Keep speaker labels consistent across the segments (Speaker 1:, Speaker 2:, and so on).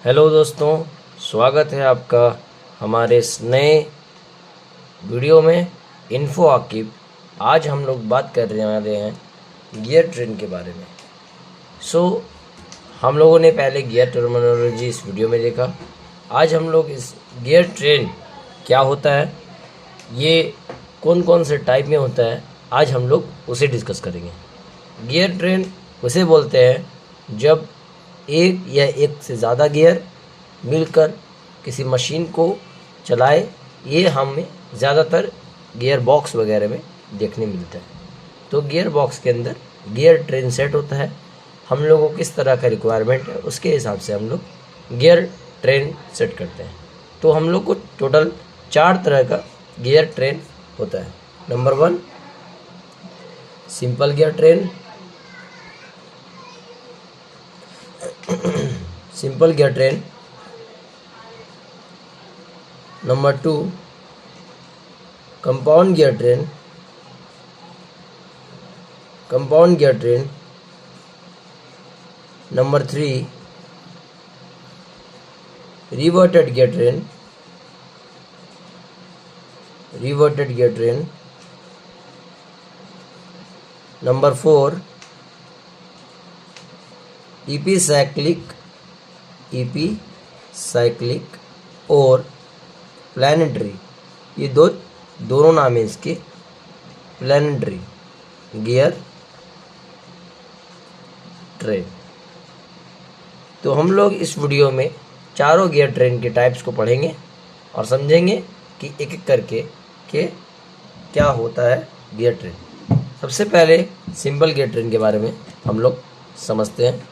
Speaker 1: Hello दोस्तों, स्वागत है आपका हमारे इस नए वीडियो में इन्फो आकिब। आज हम लोग बात कर रहे हैं गियर ट्रेन के बारे में। हम लोगों ने पहले गियर टर्मिनोलॉजी इस वीडियो में देखा। आज हम लोग इस गियर ट्रेन क्या होता है, ये कौन कौन से टाइप में होता है, आज हम लोग उसे डिस्कस करेंगे। गियर ट्रेन उसे बोलते हैं जब एक या एक से ज़्यादा गियर मिलकर किसी मशीन को चलाए। ये हमें ज़्यादातर गियर बॉक्स वगैरह में देखने मिलता है। तो गियर बॉक्स के अंदर गियर ट्रेन सेट होता है। हम लोगों को किस तरह का रिक्वायरमेंट है उसके हिसाब से हम लोग गियर ट्रेन सेट करते हैं। तो हम लोग को टोटल 4 तरह का गियर ट्रेन होता है। Number 1 simple gear train, simple gear train. Number 2 compound gear train, compound gear train. Number 3 reverted gear train, reverted gear train. Number 4 EP cyclic, EP cyclic और प्लानिटरी। ये दोनों नाम है इसके, प्लानिटरी गियर ट्रेन। तो हम लोग इस वीडियो में चारों गियर ट्रेन के टाइप्स को पढ़ेंगे और समझेंगे कि एक एक करके कि क्या होता है गियर ट्रेन। सबसे पहले सिंपल गियर ट्रेन के बारे में हम लोग समझते हैं।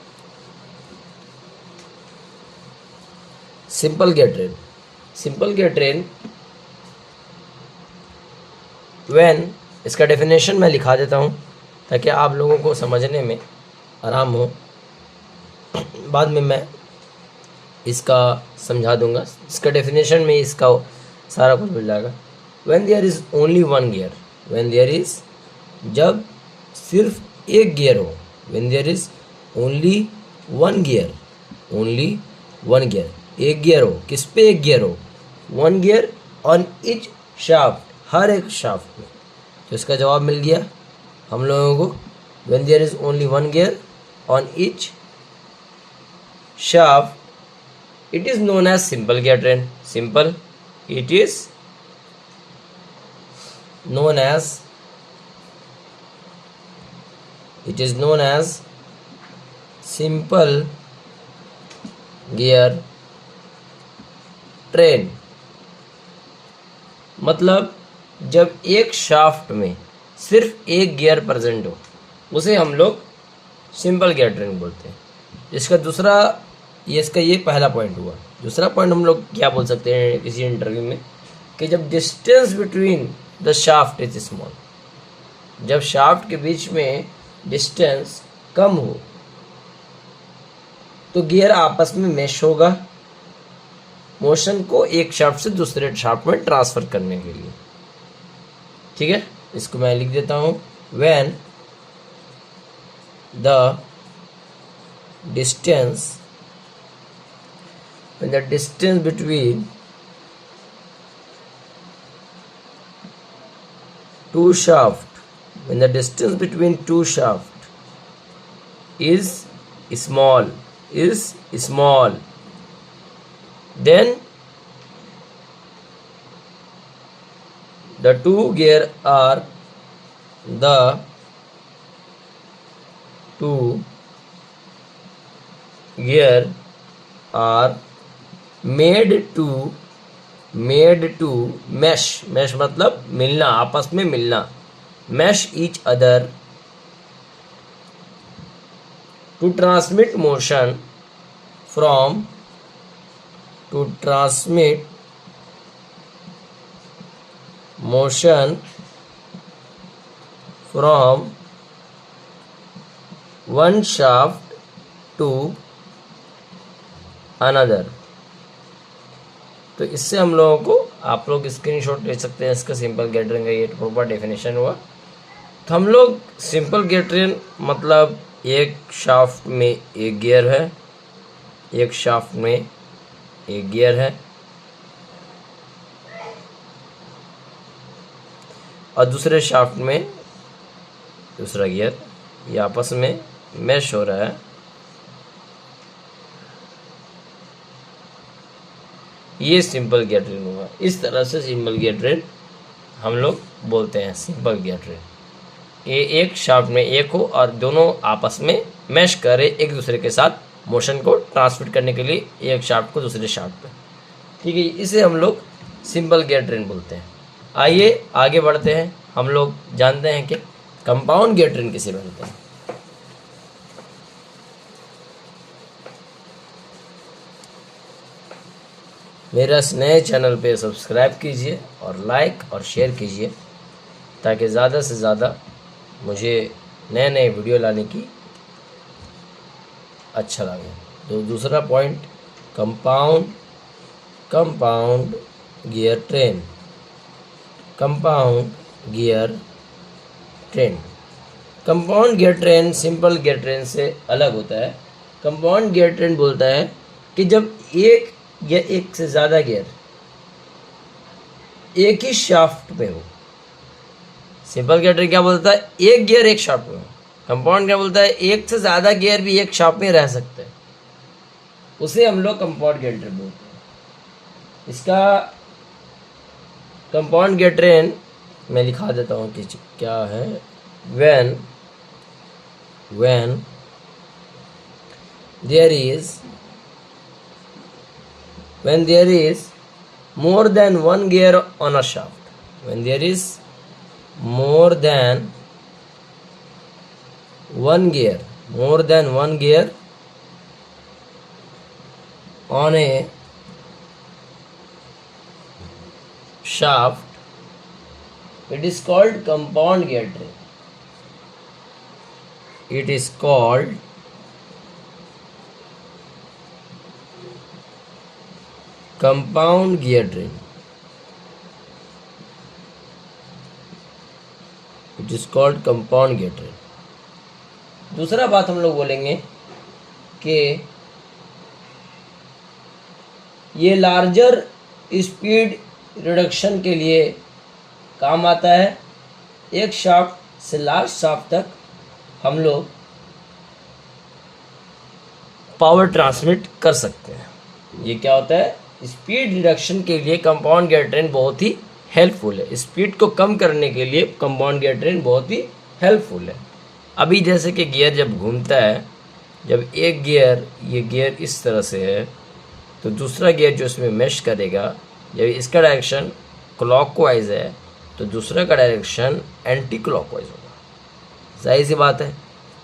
Speaker 1: Simple gear train, simple gear train when, इसका डेफिनेशन मैं लिखा देता हूँ ताकि आप लोगों को समझने में आराम हो। बाद में मैं इसका समझा दूंगा। इसका डेफिनेशन में इसका सारा कुछ मिल जाएगा। When there is only one gear, when there is, जब सिर्फ एक गियर हो। When there is only one gear, only one gear, एक गियर हो। किस पे एक गियर हो? One gear on each shaft, हर एक शाफ्ट में। तो इसका जवाब मिल गया हम लोगों को। When there is only one gear on each shaft it is known as simple gear train. Simple, it is known as, it is known as simple gear train. मतलब जब एक शाफ्ट में सिर्फ एक गियर प्रेजेंट हो उसे हम लोग सिंपल गियर ट्रेन बोलते हैं। इसका दूसरा, इसका ये पहला पॉइंट हुआ। दूसरा पॉइंट हम लोग क्या बोल सकते हैं किसी इंटरव्यू में, कि जब distance between the shaft is small, जब शाफ्ट के बीच में डिस्टेंस कम हो तो गियर आपस में मैश होगा, मोशन को एक शाफ्ट से दूसरे शाफ्ट में ट्रांसफर करने के लिए। ठीक है, इसको मैं लिख देता हूं। When the distance, when the distance between two shaft, when the distance between two shaft is small, then the two gear are the two gear are made to mesh, mesh मतलब मिलना, आपस में मिलना, mesh each other to transmit motion from, to transmit motion from one shaft to another। तो इससे हम लोगों को, आप लोग स्क्रीनशॉट ले सकते हैं इसका। सिंपल गियर ट्रेन का ये प्रॉपर डेफिनेशन हुआ। तो हम लोग सिंपल गियर ट्रेन मतलब एक शाफ्ट में एक गियर है, एक शाफ्ट में एक गियर है और दूसरे शाफ्ट में दूसरा गियर, ये आपस में मैश हो रहा है। ये सिंपल गियर ट्रेन हुआ। इस तरह से सिंपल गियर ट्रेन हम लोग बोलते हैं, सिंपल गियर ट्रेन। ये एक शाफ्ट में एक हो और दोनों आपस में मैश करे, एक दूसरे के साथ मोशन को ट्रांसमिट करने के लिए एक शाफ्ट को दूसरे शाफ्ट पे, ठीक है। इसे हम लोग सिंपल गियर ट्रेन बोलते हैं। आइए आगे बढ़ते हैं। हम लोग जानते हैं कि कंपाउंड गियर ट्रेन किसे बनते हैं। मेरा इस नए चैनल पे सब्सक्राइब कीजिए और लाइक और शेयर कीजिए ताकि ज़्यादा से ज़्यादा मुझे नए नए वीडियो लाने की अच्छा लगे। तो दूसरा point, compound gear train. Compound gear train simple gear train से अलग होता है। कंपाउंड गियर ट्रेन बोलता है कि जब एक या एक से ज़्यादा गियर एक ही शाफ्ट में हो। सिंपल गियर ट्रेन क्या बोलता है, एक गियर एक शाफ्ट में हो। कंपाउंड क्या बोलता है, एक से ज़्यादा गियर भी एक शाफ्ट में रह सकते हैं, उसे हम लोग कंपाउंड गियर ट्रेन बोलते हैं। इसका कंपाउंड गियर ट्रेन मैं लिखा देता हूँ कि क्या है। when there is more than one gear on a shaft, when there is more than one gear on a shaft, it is called compound gear train. It is called compound gear train. It is called compound gear train. दूसरा बात हम लोग बोलेंगे कि ये larger speed reduction के लिए काम आता है। एक शाफ्ट से लास्ट शाफ्ट तक हम लोग पावर ट्रांसमिट कर सकते हैं। ये क्या होता है, स्पीड रिडक्शन के लिए कंपाउंड गियर ट्रेन बहुत ही हेल्पफुल है। स्पीड को कम करने के लिए कंपाउंड गियर ट्रेन बहुत ही हेल्पफुल है। अभी जैसे कि गियर जब घूमता है, जब एक गियर, ये गियर इस तरह से है, तो दूसरा गियर जो इसमें मैश करेगा, जब इसका डायरेक्शन क्लॉकवाइज है तो दूसरा का डायरेक्शन एंटी क्लॉकवाइज होगा। सही सी बात है,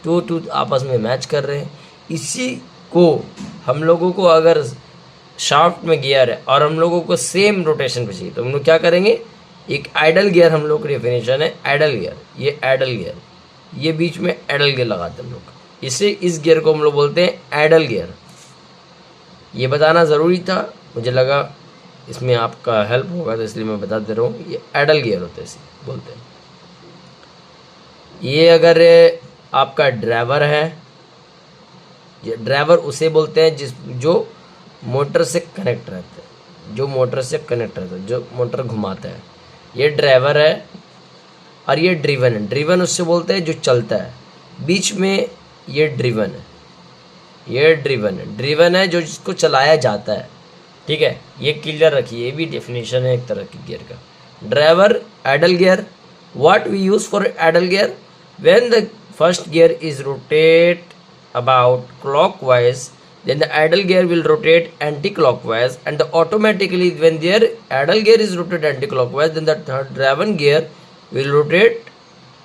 Speaker 1: टू आपस में मैच कर रहे हैं। इसी को हम लोगों को अगर शाफ्ट में गियर है और हम लोगों को सेम रोटेशन पे चाहिए तो हम लोग क्या करेंगे, एक आइडल गियर हम लोग की डेफिनेशन है आइडल गियर। ये आइडल गियर, ये बीच में आइडल गियर लगाते हैं हम लोग। इसे इस गियर को हम लोग बोलते हैं आइडल गियर। ये बताना ज़रूरी था, मुझे लगा इसमें आपका हेल्प होगा तो इसलिए मैं बता दे रहा हूँ। ये आइडल गियर होते हैं, इसे बोलते हैं। ये अगर आपका ड्राइवर है, ये ड्राइवर उसे बोलते हैं जो मोटर से कनेक्ट रहता है, जो मोटर घुमाता है। ये ड्राइवर है और ये ड्रिवन है। ड्रिवन उससे बोलते हैं जो चलता है। बीच में ये ड्रिवन है, ड्रिवन है जो जिसको चलाया जाता है। ठीक है, ये क्लियर रखिए, ये भी डेफिनेशन है एक तरह की गियर का। Driver, idle gear. What we use for idle gear, when the first gear is rotate about clockwise, then the idle gear will rotate anti-clockwise, and automatically when their idle gear is rotated anti-clockwise, then the third driven gear will rotate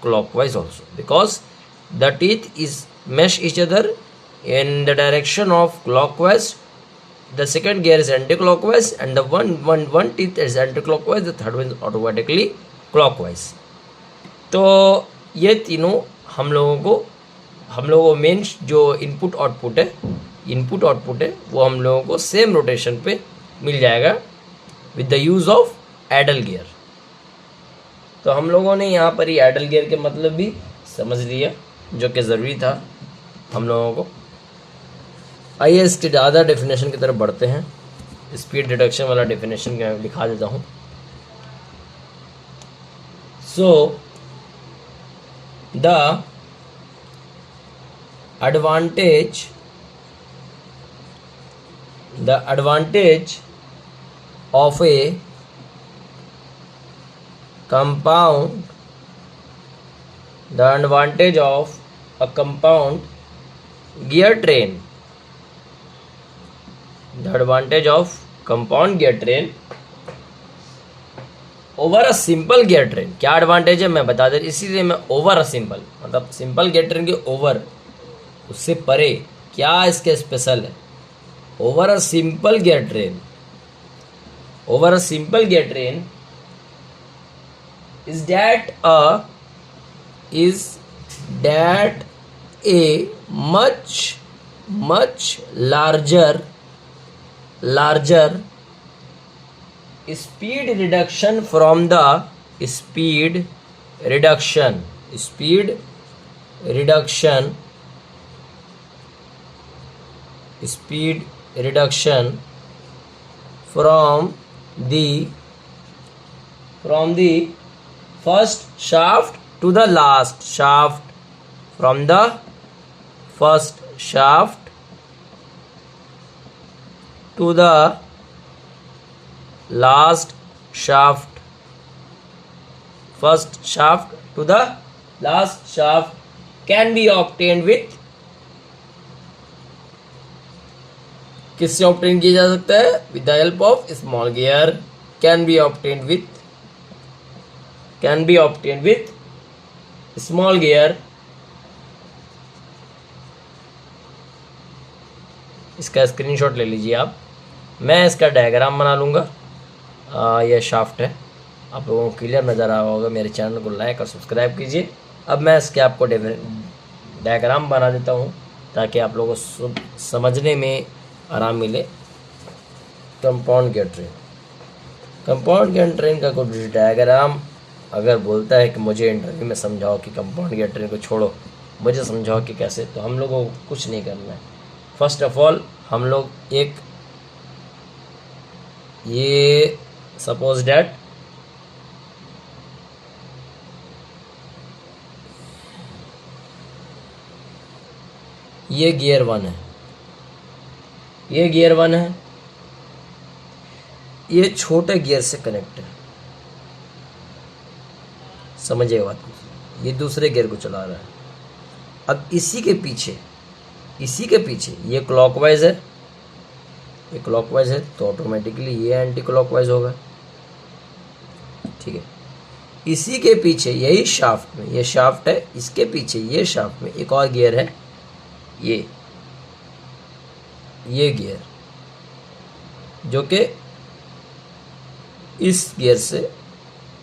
Speaker 1: clockwise also, because the teeth is mesh each other in the direction of clockwise. The second gear is anti-clockwise, and the one teeth is anti-clockwise, the third one is automatically clockwise. तो ये तीनों हम लोगों को main जो input output है वो हम लोगों को सेम रोटेशन पे मिल जाएगा with the use of idle gear. तो हम लोगों ने यहाँ पर ही आइडल गियर के मतलब भी समझ लिया, जो कि ज़रूरी था हम लोगों को। आइए इसके ज़्यादा डेफिनेशन की तरफ बढ़ते हैं। स्पीड रिडक्शन वाला डेफिनेशन मैं लिखा देता हूँ। So the advantage of a compound gear train over a simple gear train, क्या एडवांटेज है मैं बता दे, इसीलिए मैं ओवर अ सिंपल मतलब सिंपल गियर ट्रेन के ओवर, उससे परे क्या इसके स्पेशल है। Over a simple gear train is that a much larger speed reduction from the speed reduction from the first shaft to the last shaft, from the first shaft to the last shaft, can be obtained with, किससे obtain किया जा सकता है, with the help of small gear, can be obtain with small gear. इसका screenshot ले लीजिए आप, मैं इसका डायग्राम बना लूँगा। यह शाफ्ट है, आप लोगों को क्लियर नज़र आ रहा होगा। मेरे चैनल को लाइक और सब्सक्राइब कीजिए। अब मैं इसके आपको डायग्राम बना देता हूँ ताकि आप लोगों को समझने में आराम मिले। कंपाउंड गियर ट्रेन का कुछ डायग्राम अगर बोलता है कि मुझे इंटरव्यू में समझाओ कि कंपाउंड गियर ट्रेन को छोड़ो, मुझे समझाओ कि कैसे, तो हम लोगों को कुछ नहीं करना है। फर्स्ट ऑफ ऑल हम लोग एक ये सपोज डैट ये गियर 1 है, ये छोटे गियर से कनेक्ट है, समझिएगा बात। ये दूसरे गियर को चला रहा है। अब इसी के पीछे ये क्लॉकवाइज है, तो ऑटोमेटिकली ये एंटी क्लॉकवाइज होगा, ठीक है। इसी के पीछे यही शाफ्ट में, ये शाफ्ट है, इसके पीछे ये शाफ्ट में एक और गियर है, ये गियर जो कि इस गियर से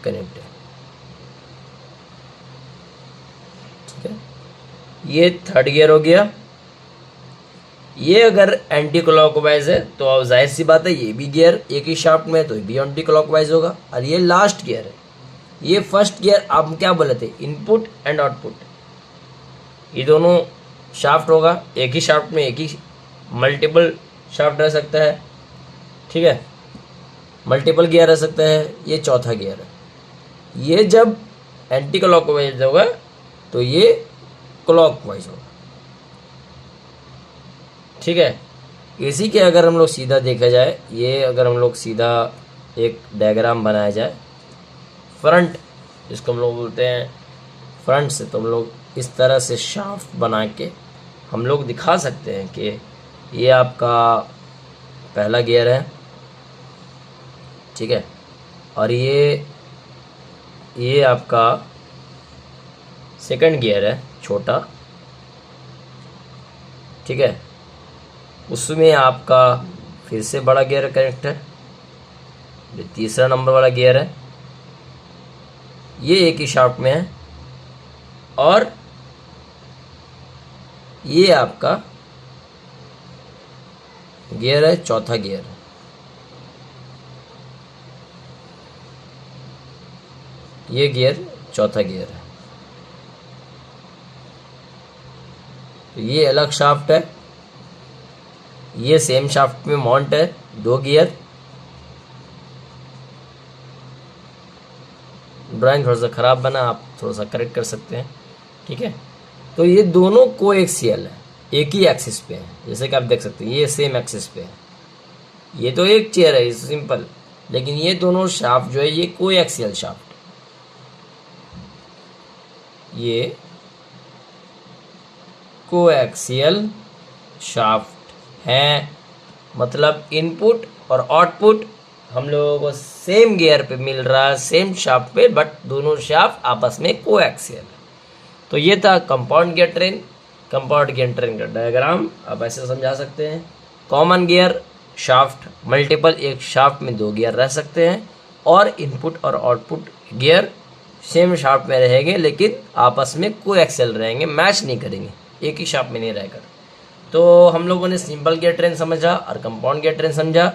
Speaker 1: कनेक्ट है, ठीक है। ये थर्ड गियर हो गया। ये अगर एंटी क्लॉकवाइज है तो अब जाहिर सी बात है ये भी गियर एक ही शाफ्ट में है तो ये भी एंटी क्लॉकवाइज होगा। और ये लास्ट गियर है, ये फर्स्ट गियर आप क्या बोले थे, इनपुट एंड आउटपुट, ये दोनों शाफ्ट होगा। एक ही शाफ्ट में एक ही मल्टीपल शाफ्ट रह सकता है, ठीक है, मल्टीपल गियर रह सकता है। ये चौथा गियर है। ये जब एंटी क्लॉकवाइज होगा तो ये क्लॉकवाइज होगा, ठीक है। इसी के अगर हम लोग सीधा देखा जाए, ये अगर हम लोग सीधा एक डायग्राम बनाया जाए फ्रंट, जिसको हम लोग बोलते हैं फ्रंट से, तो हम लोग इस तरह से शाफ्ट बना के हम लोग दिखा सकते हैं कि ये आपका पहला गियर है, ठीक है, और ये आपका सेकंड गियर है छोटा, ठीक है। उसमें आपका फिर से बड़ा गियर कनेक्ट है, जो तीसरा नंबर वाला गियर है, ये एक ही शाफ्ट में है। और ये आपका गियर है, चौथा गियर है। ये गियर चौथा गियर है। तो ये अलग शाफ्ट है, ये सेम शाफ्ट में माउंट है, दो गियर, ड्राइंग थोड़ा सा ख़राब बना, आप थोड़ा सा करेक्ट कर सकते हैं, ठीक है। तो ये दोनों कोएक्सियल है, एक ही एक्सिस पे है, जैसे कि आप देख सकते हैं ये सेम एक्सिस पे है। ये तो एक चेयर है, ये सिंपल, लेकिन ये दोनों शाफ्ट जो है ये कोएक्सियल शाफ्ट, ये कोएक्सियल शाफ्ट हैं। मतलब इनपुट और आउटपुट हम लोगों को सेम गियर पे मिल रहा है, सेम शाफ्ट पे, बट दोनों शाफ्ट आपस में कोएक्सियल है। तो ये था compound gear train. Compound gear train का डायग्राम आप ऐसे समझा सकते हैं। कॉमन गियर शाफ्ट मल्टीपल, एक शाफ्ट में 2 गियर रह सकते हैं, और इनपुट और आउटपुट गियर सेम शाफ्ट में रहेंगे, लेकिन आपस में कोएक्सियल रहेंगे, मैच नहीं करेंगे, एक ही शाफ्ट में नहीं रहकर। तो हम लोगों ने सिंपल गियर ट्रेन समझा और कंपाउंड गियर ट्रेन समझा।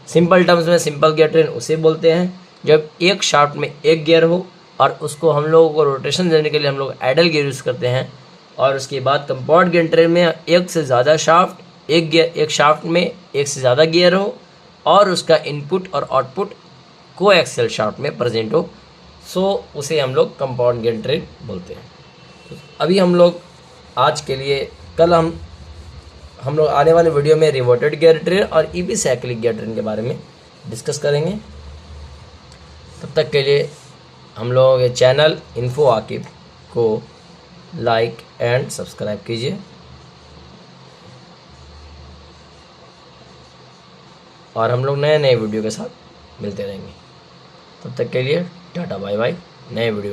Speaker 1: सिंपल टर्म्स में सिंपल गियर ट्रेन उसे बोलते हैं जब एक शाफ्ट में एक गियर हो और उसको हम लोगों को रोटेशन देने के लिए हम लोग आइडल गियर यूज़ करते हैं। और उसके बाद कंपाउंड गियर ट्रेन में एक से ज़्यादा शाफ्ट, एक शाफ्ट में एक से ज़्यादा गियर हो और उसका इनपुट और आउटपुट कोएक्सियल शाफ्ट में प्रेजेंट हो, सो उसे हम लोग कंपाउंड गियर ट्रेन बोलते हैं। तो अभी हम लोग आज के लिए, कल हम लोग आने वाले वीडियो में रिवर्टेड गियर ट्रेन और ईबी साइक्लिक गियर ट्रेन के बारे में डिस्कस करेंगे। तब तक के लिए हम लोगों के चैनल इन्फो आकिब को लाइक एंड सब्सक्राइब कीजिए, और हम लोग नए नए वीडियो के साथ मिलते रहेंगे। तब तक के लिए टाटा बाय बाय, नए वीडियो में